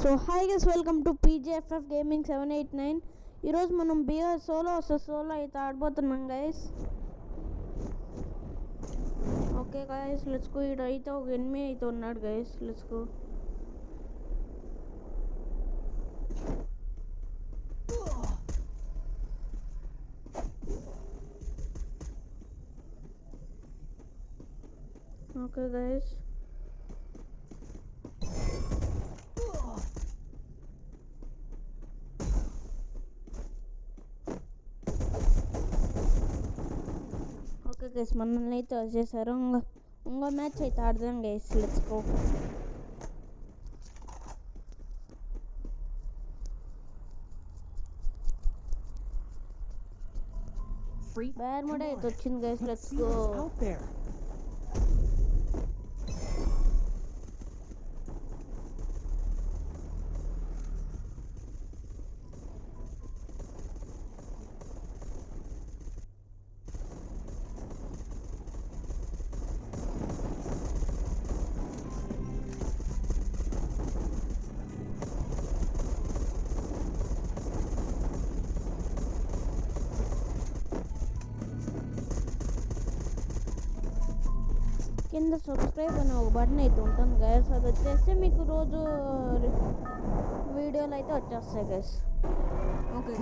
So hi guys, welcome to PJFF gaming 789. ఈరోజు మనం BR solo solo అయితే ఆడబోతున్నాం guys. Okay guys, let's go. ఇక్కడ అయితే ఒక ఎనిమి అయితే ఉన్నాడు guys, let's go. Okay guys, okay guys, మనల్ని అయితే వచ్చేసారు. ఇంకో మ్యాచ్ అయితే ఆడదాం guys, let's go. Bermuda అయితే వచ్చింది గైస్, లెట్స్ గో. కింద సబ్స్క్రైబ్ అనే ఒక బటన్ అయితే ఉంటుంది గైస్, అది వచ్చేస్తే మీకు రోజు వీడియోలు అయితే వచ్చేస్తాయి గైస్. ఓకే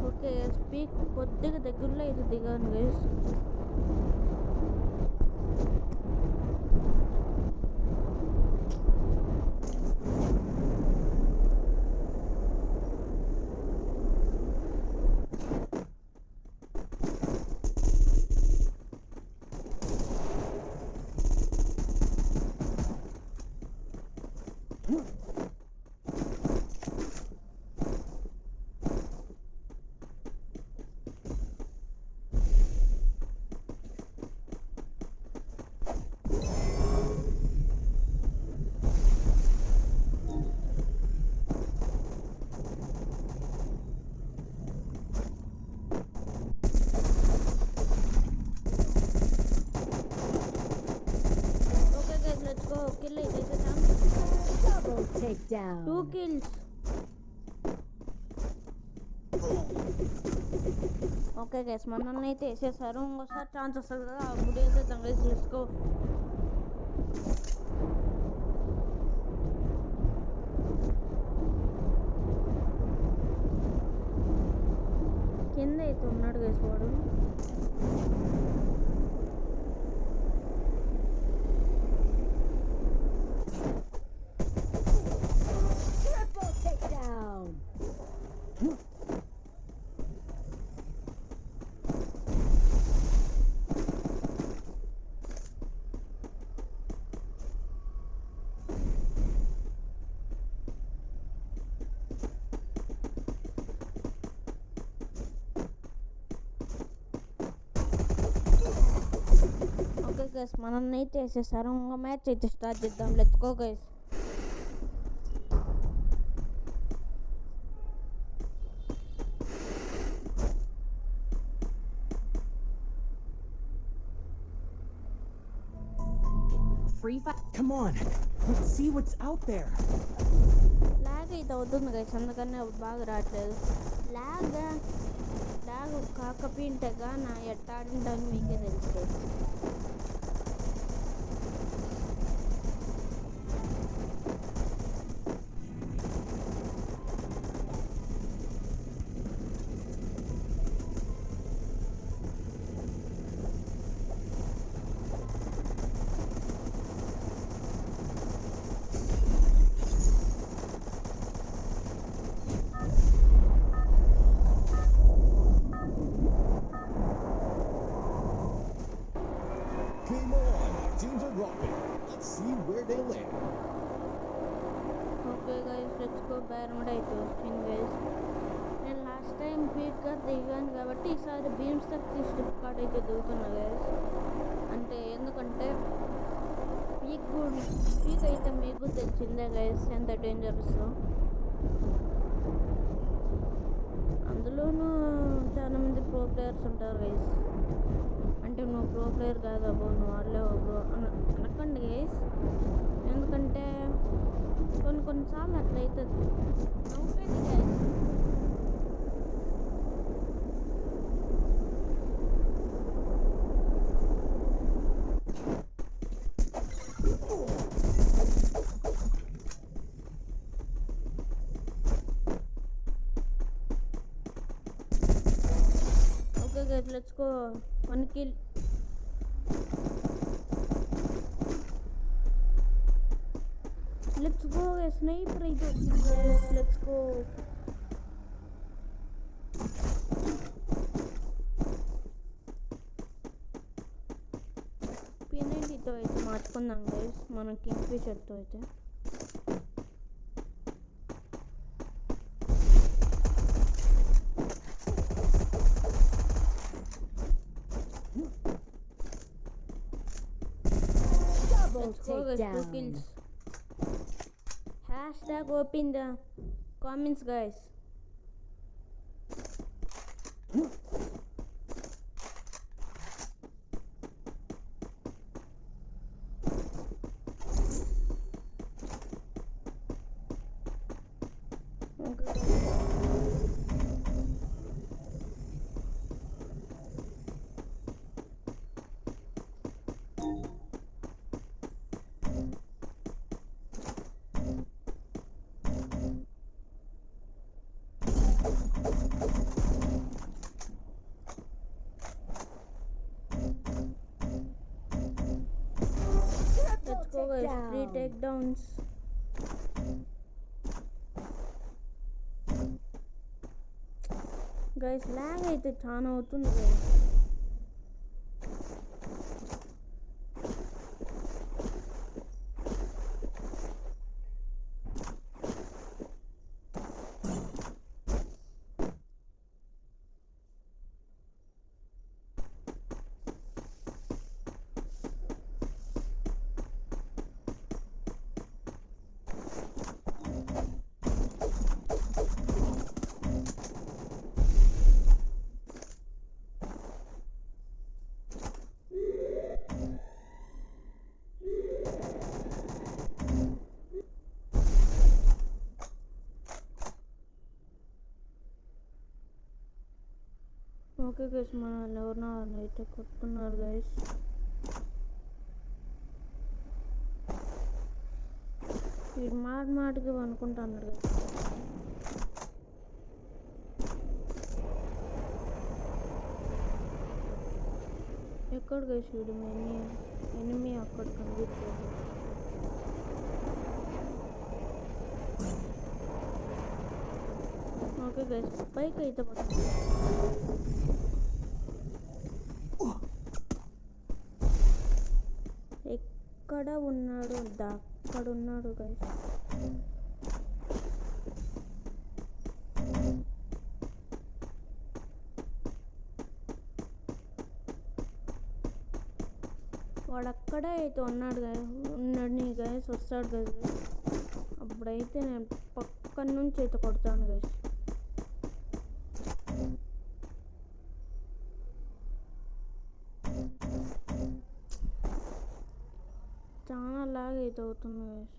ఓకే, స్పీక్ కొద్దిగా దగ్గరలో అయితే దిగాను గైస్. కిల్ అయితే Double takedown. 2 kills. Okay guys, మనల్ని అయితే వేసేసారు. ఇంకోసారి ఛాన్స్ వస్తుంది కదా, అప్పుడు వేసేద్దాం గైస్, లెట్స్ గో. కింద అయితే ఉన్నాడు గైస్ వాడు. Triple takedown. ఓకే గైస్, మనల్ని అయితే వేసేసారు. ఇంకో మ్యాచ్ అయితే స్టార్ట్ చేద్దాం, let's go guys. Free fire. Come on, let's see what's out there. Lag అయితే అవుతుంది గైస్, అందుకనే బాగా రావట్లేదు. లాగ్ కాకపోయింటగా నా ఎట్టాడింటాను మీకే తెలుసు guys. teams are dropping. Let's see where they land. Okay guys let's go Bermuda అయితే వచ్చింది గైస్. నేను లాస్ట్ టైం పీక్గా దిగాను కాబట్టి ఈసారి బీమ్ స్టక్ స్ట్రిప్ కార్డ్ అయితే దిగుతున్నా గైస్. అంటే ఎందుకంటే పీక్ అయితే మీకు తెలిసిందే గైస్ ఎంత డేంజరస్. అందులోనూ చాలామంది ప్రో ప్లేయర్స్ ఉంటారు గైస్. అంటే నువ్వు ప్రో ప్లేయర్ కాదబ్బో నువ్వు ఆడలేవు బ్రో అనకండి గైస్. ఎందుకంటే కొన్నిసార్లు అట్లా అవుతుంది. నవ్వుకోండి guys. Okay guys let's go 1 kill. Let's go, a sniper అయితే వచ్చింది guys. Let's go. P90తో అయితే మార్చుకుందాం గైస్ మనం కింగ్ ఫిషర్తో అయితే. Double Let's go guys, 2 takedown. kills. Hashtag open the comments guys. Let's go guys, 3 takedowns. Guys lag అయితే చాలా అవుతుంది guys. Okay guys మన ఎవరినో అయితే కొట్టుకున్నారు గైస్. వీడు మాటికి అనుకుంటున్నాడు గైస్. ఎక్కడ గైస్ వీడు ఎనిమి అక్కడ కనిపించలేదు. ఓకే గైస్ పైకి అయితే పడుతుంది. ఎక్కడ ఉన్నాడు అక్కడ ఉన్నాడు గైస్. వాడు అక్కడే అయితే ఉన్నాడు గైస్ వస్తాడు గైస్. అప్పుడైతే నేను పక్కన నుంచి అయితే కొడతాను గైస్. చాలా లాగ్ అయితే అవుతుంది గైస్.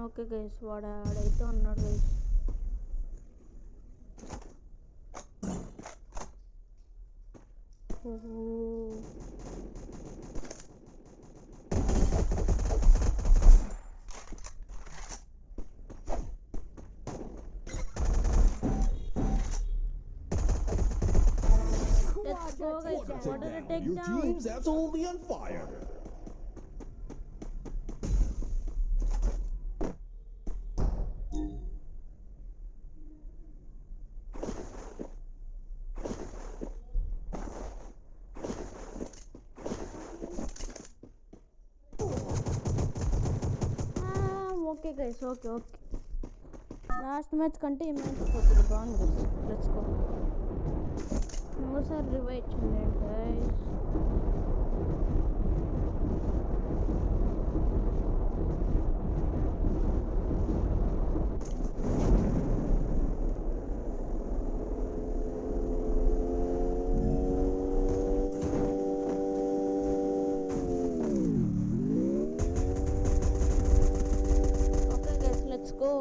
ఓకే గైస్ వాడు ఆడైతే ఉన్నాడు guys. Let's go guys, what are the Your takedown? team's absolutely on fire. Okay guys okay last match కంటే ఈ మ్యాచ్ కొద్దిగా బాగుంది గైస్. Let's go. ఇంకోసారి రివైవ్ చేయండి guys. Okay guys let's go.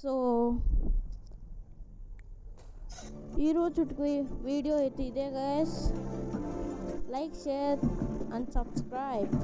So ఈరోజు వీడియో అయితే ఇదే guys. Like share and subscribe.